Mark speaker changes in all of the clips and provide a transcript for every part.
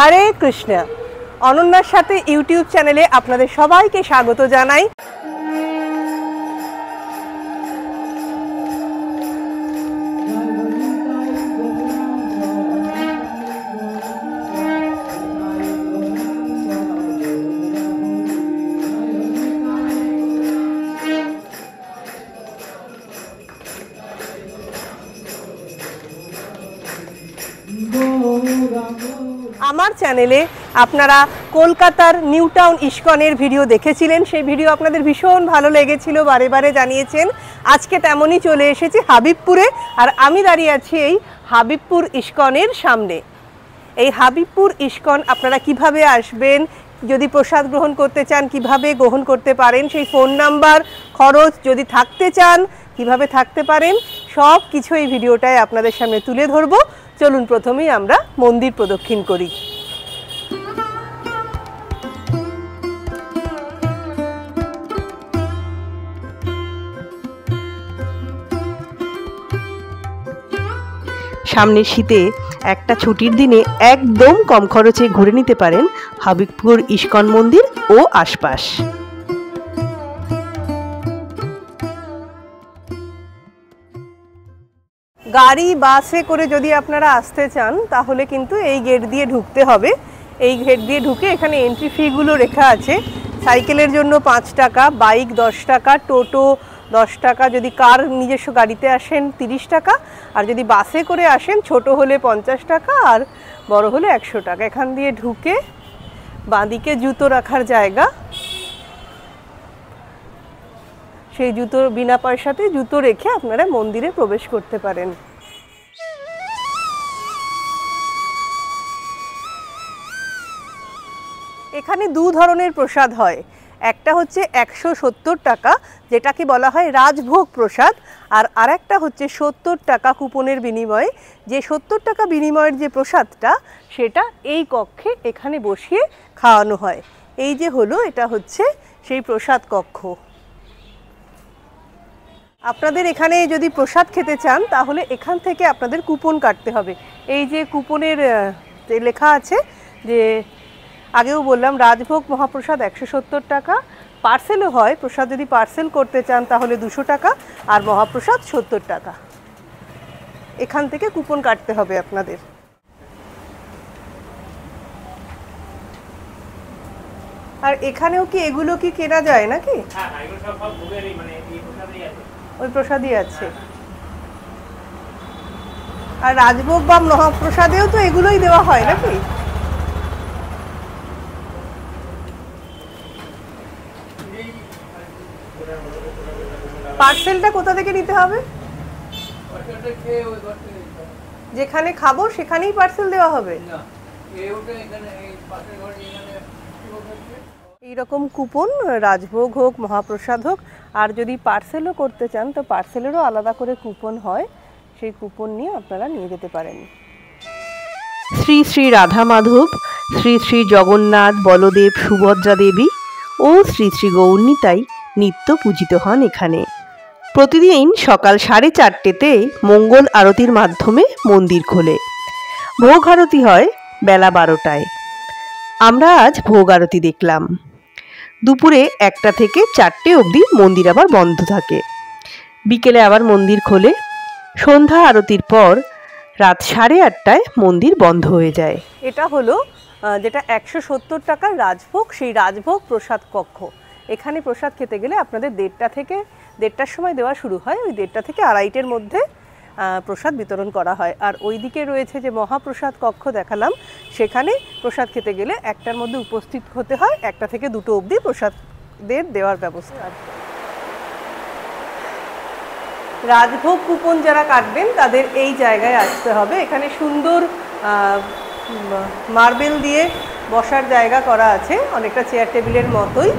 Speaker 1: হরে কৃষ্ণ। অনন্যার সাথে ইউটিউব চ্যানেলে আপনাদের সবাইকে স্বাগত জানাই। আমার চ্যানেলে আপনারা কলকাতার নিউ টাউন ইস্কনের ভিডিও দেখেছিলেন, সেই ভিডিও আপনাদের ভীষণ ভালো লেগেছিল, বারে বারে জানিয়েছেন। আজকে তেমনই চলে এসেছি হাবিবপুরে, আর আমি দাঁড়িয়ে আছি এই হাবিবপুর ইস্কনের সামনে। এই হাবিবপুর ইস্কন আপনারা কিভাবে আসবেন, যদি প্রসাদ গ্রহণ করতে চান কিভাবে গ্রহণ করতে পারেন, সেই ফোন নাম্বার, খরচ, যদি থাকতে চান কিভাবে থাকতে পারেন, সব কিছু এই ভিডিওটায় আপনাদের সামনে তুলে ধরব। চলুন প্রথমেই আমরা মন্দির প্রদক্ষিণ করি। সামনের শীতে একটা ছুটির দিনে একদম কম খরচে ঘুরে নিতে পারেন হাবিবপুর ইস্কন মন্দির ও আশপাশ। গাড়ি বাসে করে যদি আপনারা আসতে চান তাহলে কিন্তু এই গেট দিয়ে ঢুকতে হবে। এই গেট দিয়ে ঢুকে এখানে এন্ট্রি ফিগুলো লেখা আছে। সাইকেলের জন্য 5 টাকা, বাইক 10 টাকা, টোটো 10 টাকা, যদি কার নিজস্ব গাড়িতে আসেন 30 টাকা, আর যদি বাসে করে আসেন ছোট হলে 50 টাকা আর বড় হলে 100 টাকা। এখান দিয়ে ঢুকে বাঁদিকে জুতো রাখার জায়গা, সেই জুতো বিনা পয়সাতে জুতো রেখে আপনারা মন্দিরে প্রবেশ করতে পারেন। এখানে দু ধরনের প্রসাদ হয়। একটা হচ্ছে 170 টাকা, যেটাকে বলা হয় রাজভোগ প্রসাদ, আর আরেকটা হচ্ছে 70 টাকা কুপনের বিনিময়ে। যে 70 টাকা বিনিময়ের যে প্রসাদটা, সেটা এই কক্ষে এখানে বসিয়ে খাওয়ানো হয়। এই যে হলো, এটা হচ্ছে সেই প্রসাদ কক্ষ। আপনাদের এখানে যদি প্রসাদ খেতে চান তাহলে এখান থেকে আপনাদের কুপন কাটতে হবে। এই যে কুপনের লেখা আছে, যে আগেও বললাম রাজভোগ মহাপ্রসাদ 170 টাকা, পার্সেলও হয়। প্রসাদ যদি পার্সেল করতে চান তাহলে 200 টাকা, আর মহাপ্রসাদ 70 টাকা। এখান থেকে কুপন কাটতে হবে আপনাদের। আর এখানেও কি এগুলো কি কেনা যায় নাকি? হ্যাঁ, এগুলো সব ভোগেরই, মানে এই প্রসাদই আছে, ওই প্রসাদই আছে। আর রাজভোগ বা মহাপ্রসাদেও তো এগুলোই দেওয়া হয় নাকি? পার্সেলটা কোথা থেকে নিতে হবে? যেখানে খাবো সেখানেই পার্সেল দেওয়া হবে? এইরকম কুপন রাজভোগ হোক মহাপ্রসাদ হোক, আর যদি পার্সেলও করতে চান তো পার্সেলেরও আলাদা করে কুপন হয়, সেই কুপন নিয়ে আপনারা নিয়ে যেতে পারেন। শ্রী শ্রী রাধা মাধব, শ্রী শ্রী জগন্নাথ বলদেব সুভদ্রা দেবী ও শ্রী শ্রী গৌরনিতাই নিত্য পূজিত হন এখানে। প্রতিদিন সকাল 4:30তে মঙ্গল আরতির মাধ্যমে মন্দির খোলে। ভোগ আরতি হয় বেলা 12টায়। আমরা আজ ভোগ আরতি দেখলাম। দুপুরে 1টা থেকে 4টে অবধি মন্দির আবার বন্ধ থাকে। বিকেলে আবার মন্দির খোলে। সন্ধ্যা আরতির পর রাত 8:30টায় মন্দির বন্ধ হয়ে যায়। এটা হলো যেটা 170 টাকার রাজভোগ, সেই রাজভোগ প্রসাদ কক্ষ। এখানে প্রসাদ খেতে গেলে আপনাদের 1:30টার সময় দেওয়া শুরু হয়। ওই 1:30 থেকে 2:30-এর মধ্যে প্রসাদ বিতরণ করা হয়। আর ওই দিকে রয়েছে যে মহাপ্রসাদ কক্ষ দেখালাম, সেখানে প্রসাদ খেতে গেলে 1টার মধ্যে উপস্থিত হতে হয়। 1টা থেকে 2টো অবধি প্রসাদের দেওয়ার ব্যবস্থা আছে। রাজভোগ কুপন যারা কাটবেন তাদের এই জায়গায় আসতে হবে। এখানে সুন্দর মার্বেল দিয়ে বসার জায়গা করা আছে, অনেকটা চেয়ার টেবিলের মতোই।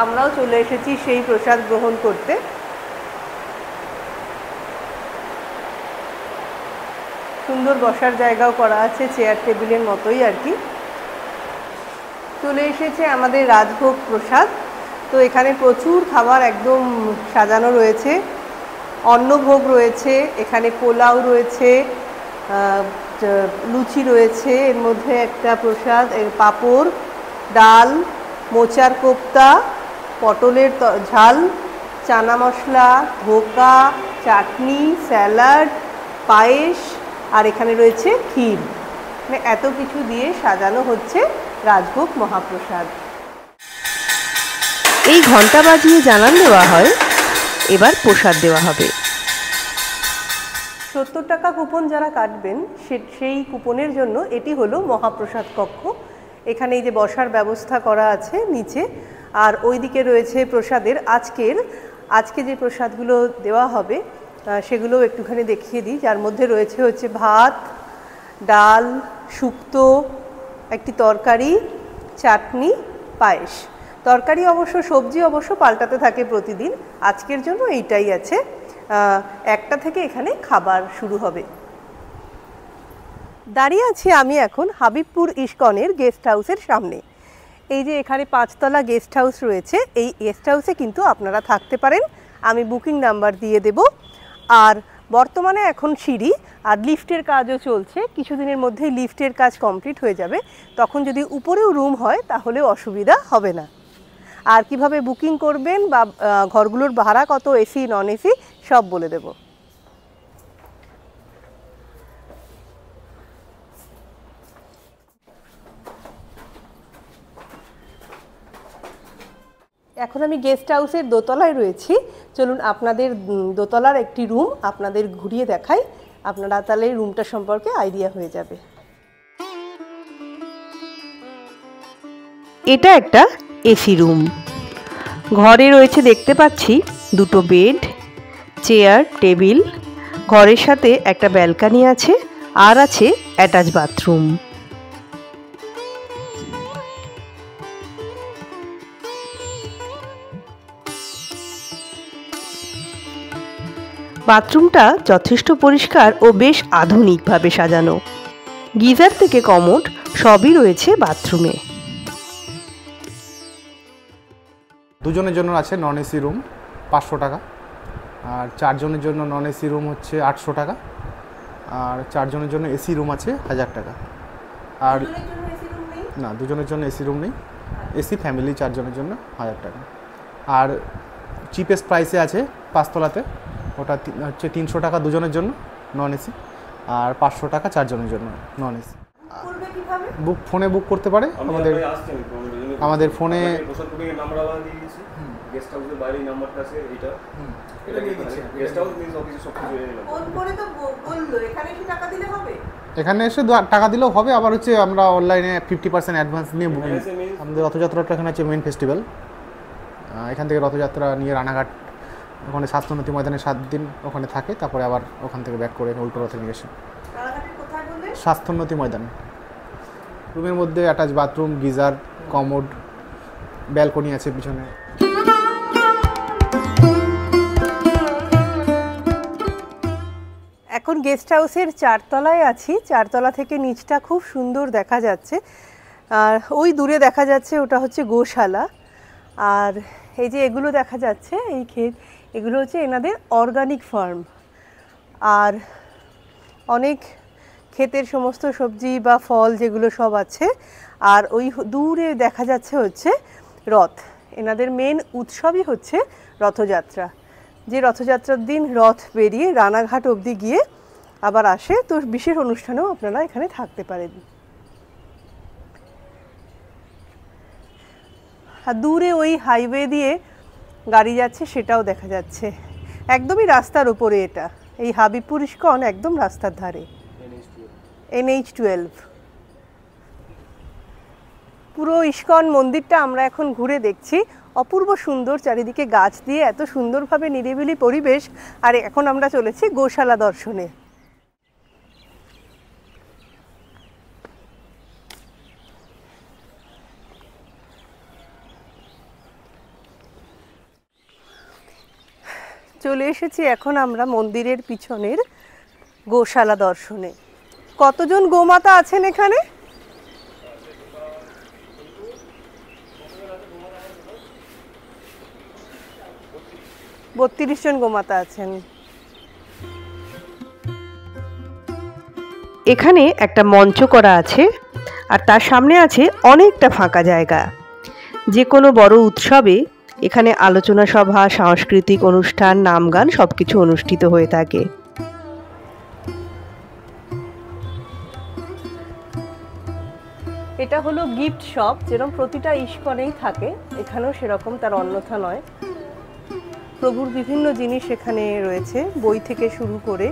Speaker 1: আমরাও চলে এসেছি সেই প্রসাদ গ্রহণ করতে। সুন্দর বসার জায়গাও করা আছে, চেয়ার টেবিলের মতোই আর কি। চলে এসেছে আমাদের রাজভোগ প্রসাদ। তো এখানে প্রচুর খাবার একদম সাজানো রয়েছে। অন্নভোগ রয়েছে, এখানে পোলাও রয়েছে, লুচি রয়েছে, এর মধ্যে একটা প্রসাদ, পাঁপড়, ডাল, মোচার কোপ্তা, পটলের ঝাল, চানা মশলা, ধোকা, চাটনি, স্যালাড, পায়েস, আর এখানে রয়েছে ক্ষীর। মানে এত কিছু দিয়ে সাজানো হচ্ছে রাজভোগ মহাপ্রসাদ। এই ঘন্টা বাজিয়ে জানান দেওয়া হয় এবার প্রসাদ দেওয়া হবে। 70 টাকা কুপন যারা কাটবেন সেই কুপনের জন্য এটি হলো মহাপ্রসাদ কক্ষ। এখানে এই যে বসার ব্যবস্থা করা আছে নিচে, আর ওইদিকে রয়েছে প্রসাদের আজকে যে প্রসাদগুলো দেওয়া হবে সেগুলো একটুখানি দেখিয়ে দিই। যার মধ্যে রয়েছে হচ্ছে ভাত, ডাল, শুক্তো, একটি তরকারি, চাটনি, পায়েস। তরকারি অবশ্য, সবজি অবশ্য পাল্টাতে থাকে প্রতিদিন, আজকের জন্য এইটাই আছে। 1টা থেকে এখানে খাবার শুরু হবে। দাঁড়িয়ে আছি আমি এখন হাবিবপুর ইস্কনের গেস্ট হাউসের সামনে। এই যে এখানে 5তলা গেস্ট হাউস রয়েছে, এই গেস্ট হাউসে কিন্তু আপনারা থাকতে পারেন। আমি বুকিং নাম্বার দিয়ে দেব। আর বর্তমানে এখন সিঁড়ি আর লিফটের কাজও চলছে, কিছুদিনের মধ্যেই লিফটের কাজ কমপ্লিট হয়ে যাবে। তখন যদি উপরেও রুম হয় তাহলেও অসুবিধা হবে না। আর কিভাবে বুকিং করবেন বা ঘরগুলোর ভাড়া কত, এসি নন এসি সব বলে দেব। এখন আমি গেস্ট হাউসের দোতলায় রয়েছি। চলুন আপনাদের দোতলার একটি রুম আপনাদের ঘুরিয়ে দেখাই, আপনারা তাহলে রুমটা সম্পর্কে আইডিয়া হয়ে যাবে। এটা একটা এসি রুম। ঘরে রয়েছে দেখতে পাচ্ছি 2টো বেড, চেয়ার, টেবিল। ঘরের সাথে একটা ব্যালকনি আছে, আর আছে অ্যাটাচ বাথরুম। বাথরুমটা যথেষ্ট পরিষ্কার ও বেশ আধুনিকভাবে সাজানো। গিজার থেকে কমোড সবই রয়েছে বাথরুমে।
Speaker 2: দুজনের জন্য আছে নন এসি রুম 500 টাকা, আর 4 জনের জন্য নন এসি রুম হচ্ছে 800 টাকা, আর 4 জনের জন্য এসি রুম আছে 1000 টাকা। আর না, দুজনের জন্য এসি রুম নেই, এসি ফ্যামিলি 4 জনের জন্য 1000 টাকা। আর চিপেস্ট প্রাইসে আছে 5তলাতে, ওটা হচ্ছে 300 টাকা দুজনের জন্য নন এসি, আর 500 টাকা 4 জনের জন্য নন এসি। ফোনে বুক করতে পারে, আমাদের ফোনে গেস্ট হাউসের বাইরে নাম্বারটা আছে, এটা গেস্ট হাউস মিন্স অফিসে সব কিছু এনে ফোন করে তো বললো। এখানে কি টাকা দিলে হবে? এখানে এসে টাকা দিলেও হবে, আবার হচ্ছে আমরা অনলাইনে 50% অ্যাডভান্স নিয়ে বুকিং। আমাদের রথযাত্রাটা এখানে হচ্ছে মেইন ফেস্টিভ্যাল। এখান থেকে রথযাত্রা নিয়ে রানাঘাট ওখানে স্বাস্থ্যোন্নতি ময়দানে 7 দিন ওখানে থাকে, তারপরে আবার ওখান থেকে ব্যাক করে উল্টো রথে নিয়ে এসে স্বাস্থ্যোন্নতি ময়দান। রুমের মধ্যে attach bathroom, geyser, commode, balcony আছে পিছনে।
Speaker 1: এখন গেস্ট হাউসের 4তলায় আছি। 4তলা থেকে নিচটা খুব সুন্দর দেখা যাচ্ছে, আর ওই দূরে দেখা যাচ্ছে ওটা হচ্ছে গোশালা। আর এই যে এগুলো দেখা যাচ্ছে, এই ক্ষেত, এগুলো হচ্ছে এনাদের অর্গানিক ফার্ম। আর অনেক ক্ষেতের সমস্ত সবজি বা ফল যেগুলো সব আছে। আর ওই দূরে দেখা যাচ্ছে হচ্ছে রথ। এনাদের মেন উৎসবই হচ্ছে রথযাত্রা। যে রথযাত্রার দিন রথ বেরিয়ে রানাঘাট অবধি গিয়ে আবার আসে, তো বিশেষ অনুষ্ঠানেও আপনারা এখানে থাকতে পারেন। আর দূরে ওই হাইওয়ে দিয়ে গাড়ি যাচ্ছে সেটাও দেখা যাচ্ছে, একদমই রাস্তার উপরে। এটা এই হাবিবপুর ইস্কন একদম রাস্তার ধারে, NH12। পুরো ইস্কন মন্দিরটা আমরা এখন ঘুরে দেখছি, অপূর্ব সুন্দর, চারিদিকে গাছ দিয়ে এত সুন্দরভাবে নিরিবিলি পরিবেশ। আর এখন আমরা চলেছি গোশালা দর্শনে। চলে এসেছি এখন আমরা মন্দিরের পিছনের গোশালা দর্শনে। কতজন গোমাতা আছেন এখানে? বত্রিশ জন গোমাতা আছেন। এখানে একটা মঞ্চ করা আছে আর তার সামনে আছে অনেকটা ফাঁকা জায়গা। যে কোনো বড় উৎসবে এখানে আলোচনা সভা, সাংস্কৃতিক অনুষ্ঠান, নাম গান সবকিছু অনুষ্ঠিত হয়ে থাকে। এটা হলো গিফট শপ, যেরকম প্রতিটা ইস্কনেই থাকে, এখানেও সেরকম, তার অন্যথা নয়। প্রভুর বিভিন্ন জিনিস এখানে রয়েছে, বই থেকে শুরু করে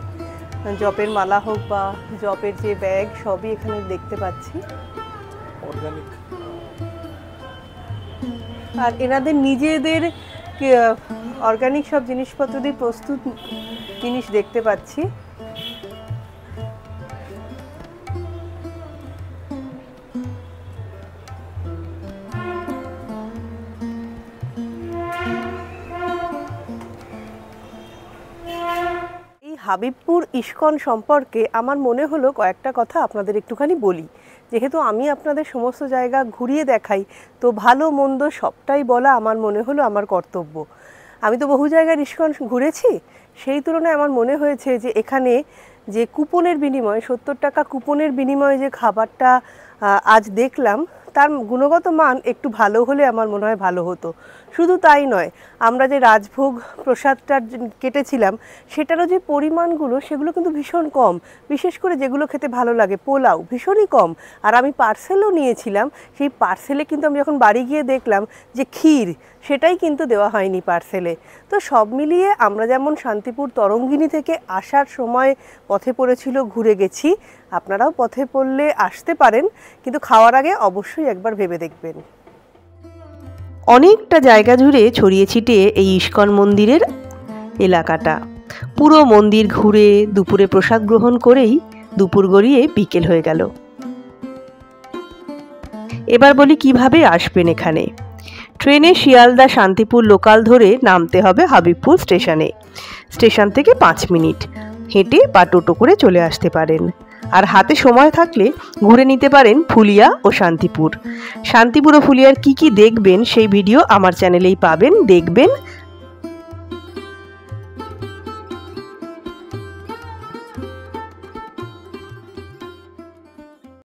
Speaker 1: জপের মালা হোক বা জপের যে ব্যাগ, সবই এখানে দেখতে পাচ্ছি।
Speaker 2: অর্গানিক।
Speaker 1: আর এনাদের নিজেদের অর্গানিক সব জিনিসপত্র দিয়ে প্রস্তুত জিনিস দেখতে পাচ্ছি। হাবিবপুর ইস্কন সম্পর্কে আমার মনে হলো কয়েকটা কথা আপনাদের একটুখানি বলি। যেহেতু আমি আপনাদের সমস্ত জায়গা ঘুরিয়ে দেখাই, তো ভালো মন্দ সবটাই বলা আমার মনে হলো আমার কর্তব্য। আমি তো বহু জায়গার ইস্কন ঘুরেছি, সেই তুলনায় আমার মনে হয়েছে যে এখানে যে কুপনের বিনিময়ে, 70 টাকা কুপনের বিনিময়ে যে খাবারটা আজ দেখলাম, তার গুণগত মান একটু ভালো হলে আমার মনে হয় ভালো হতো। শুধু তাই নয়, আমরা যে রাজভোগ প্রসাদটা কেটেছিলাম সেটারও যে পরিমাণগুলো, সেগুলো কিন্তু ভীষণ কম। বিশেষ করে যেগুলো খেতে ভালো লাগে, পোলাও ভীষণই কম। আর আমি পার্সেলও নিয়েছিলাম, সেই পার্সেলে কিন্তু আমি যখন বাড়ি গিয়ে দেখলাম যে ক্ষীর, সেটাই কিন্তু দেওয়া হয়নি পার্সেলে। তো সব মিলিয়ে আমরা যেমন শান্তিপুর তরঙ্গিনী থেকে আসার সময় পথে পড়েছিল, ঘুরে গেছি, আপনারাও পথে পড়লে আসতে পারেন, কিন্তু খাওয়ার আগে অবশ্যই একবার ভেবে দেখবেন। অনেকটা জায়গা জুড়ে ছড়িয়ে ছিটিয়ে এই ইস্কন মন্দিরের এলাকাটা। পুরো মন্দির ঘুরে দুপুরে প্রসাদ গ্রহণ করেই দুপুর গড়িয়ে বিকেল হয়ে গেল। এবার বলি কিভাবে আসবেন এখানে। ট্রেনে শিয়ালদা শান্তিপুর লোকাল ধরে নামতে হবে হাবিবপুর স্টেশনে। স্টেশন থেকে 5 মিনিট, হেঁটে বা টোটো করে চলে আসতে পারেন। আর হাতে সময় থাকলে ঘুরে নিতে পারেন ফুলিয়া ও শান্তিপুর। শান্তিপুর ও ফুলিয়ার কি কি দেখবেন সেই ভিডিও আমার চ্যানেলেই পাবেন, দেখবেন,